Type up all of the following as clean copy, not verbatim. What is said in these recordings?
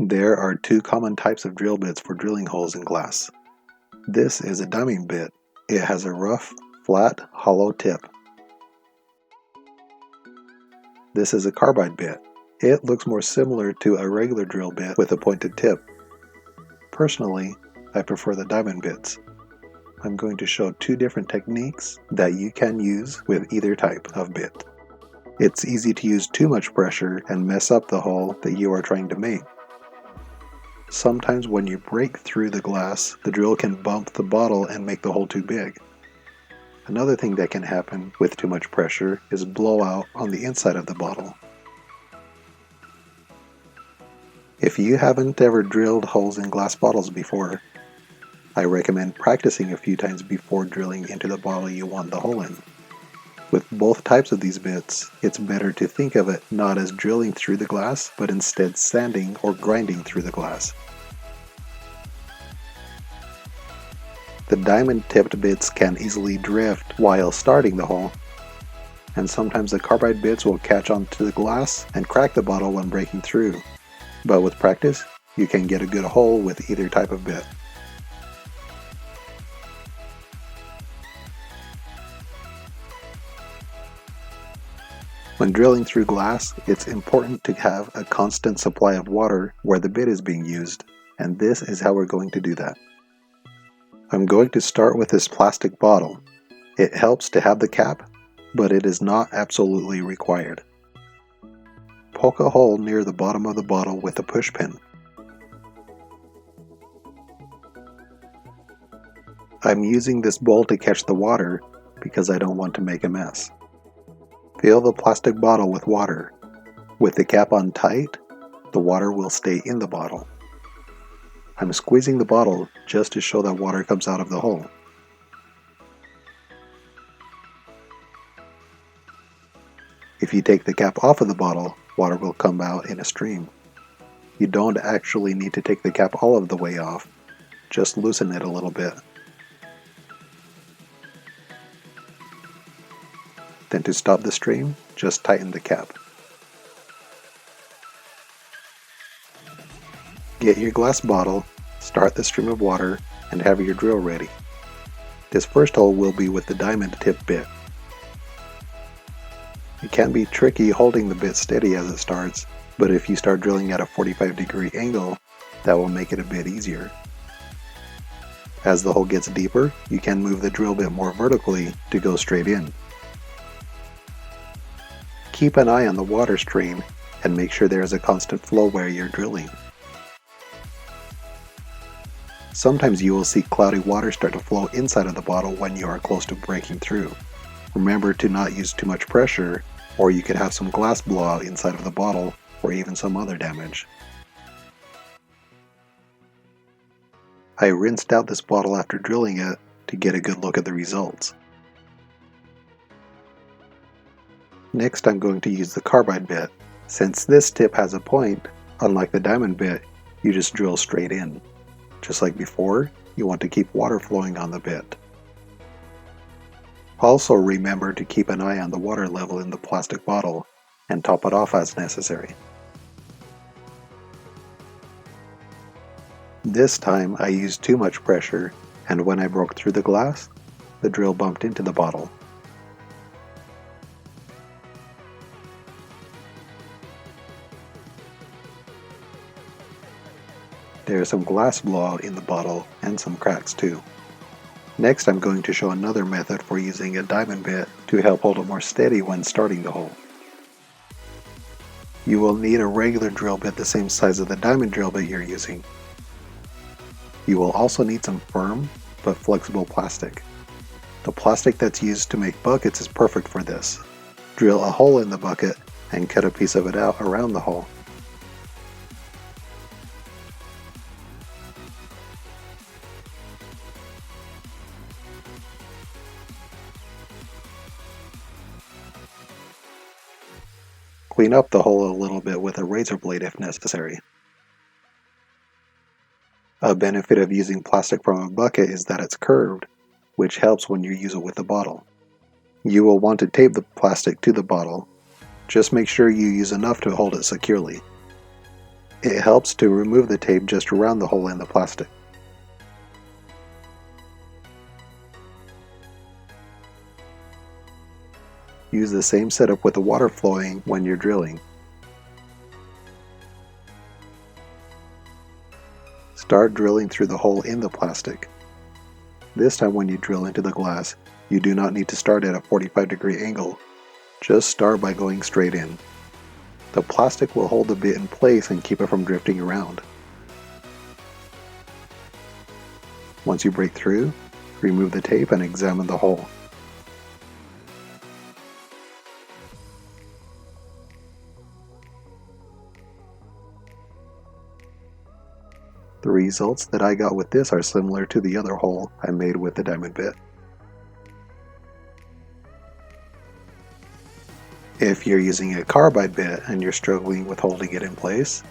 There are two common types of drill bits for drilling holes in glass. This is a diamond bit. It has a rough, flat, hollow tip. This is a carbide bit. It looks more similar to a regular drill bit with a pointed tip. Personally, I prefer the diamond bits. I'm going to show two different techniques that you can use with either type of bit. It's easy to use too much pressure and mess up the hole that you are trying to make. Sometimes when you break through the glass, the drill can bump the bottle and make the hole too big. Another thing that can happen with too much pressure is blowout on the inside of the bottle. If you haven't ever drilled holes in glass bottles before, I recommend practicing a few times before drilling into the bottle you want the hole in. With both types of these bits, it's better to think of it not as drilling through the glass, but instead sanding or grinding through the glass. The diamond-tipped bits can easily drift while starting the hole, and sometimes the carbide bits will catch onto the glass and crack the bottle when breaking through. But with practice, you can get a good hole with either type of bit. When drilling through glass, it's important to have a constant supply of water where the bit is being used, and this is how we're going to do that. I'm going to start with this plastic bottle. It helps to have the cap, but it is not absolutely required. Poke a hole near the bottom of the bottle with a push pin. I'm using this bowl to catch the water because I don't want to make a mess. Fill the plastic bottle with water. With the cap on tight, the water will stay in the bottle. I'm squeezing the bottle just to show that water comes out of the hole. If you take the cap off of the bottle, water will come out in a stream. You don't actually need to take the cap all of the way off, just loosen it a little bit. Then to stop the stream, just tighten the cap. Get your glass bottle, start the stream of water, and have your drill ready. This first hole will be with the diamond tip bit. It can be tricky holding the bit steady as it starts, but if you start drilling at a 45-degree angle, that will make it a bit easier. As the hole gets deeper, you can move the drill bit more vertically to go straight in. Keep an eye on the water stream and make sure there is a constant flow where you're drilling. Sometimes you will see cloudy water start to flow inside of the bottle when you are close to breaking through. Remember to not use too much pressure, or you could have some glass blowout inside of the bottle or even some other damage. I rinsed out this bottle after drilling it to get a good look at the results. Next, I'm going to use the carbide bit. Since this tip has a point, unlike the diamond bit, you just drill straight in. Just like before, you want to keep water flowing on the bit. Also remember to keep an eye on the water level in the plastic bottle and top it off as necessary. This time I used too much pressure, and when I broke through the glass, the drill bumped into the bottle. There is some glass blowout in the bottle and some cracks too. Next, I'm going to show another method for using a diamond bit to help hold it more steady when starting the hole. You will need a regular drill bit the same size of the diamond drill bit you're using. You will also need some firm but flexible plastic. The plastic that's used to make buckets is perfect for this. Drill a hole in the bucket and cut a piece of it out around the hole. Clean up the hole a little bit with a razor blade if necessary. A benefit of using plastic from a bucket is that it's curved, which helps when you use it with a bottle. You will want to tape the plastic to the bottle. Just make sure you use enough to hold it securely. It helps to remove the tape just around the hole in the plastic. Use the same setup with the water flowing when you're drilling. Start drilling through the hole in the plastic. This time when you drill into the glass, you do not need to start at a 45-degree angle. Just start by going straight in. The plastic will hold the bit in place and keep it from drifting around. Once you break through, remove the tape and examine the hole. The results that I got with this are similar to the other hole I made with the diamond bit. If you're using a carbide bit and you're struggling with holding it in place,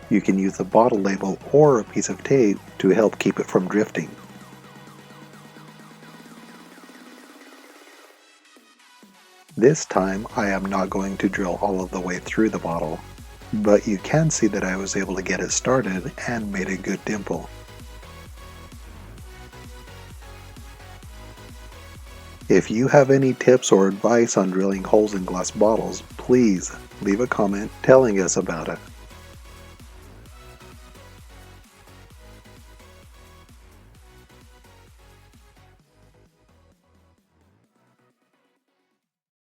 you can use the bottle label or a piece of tape to help keep it from drifting. This time I am not going to drill all of the way through the bottle, but you can see that I was able to get it started and made a good dimple. If you have any tips or advice on drilling holes in glass bottles, please leave a comment telling us about it.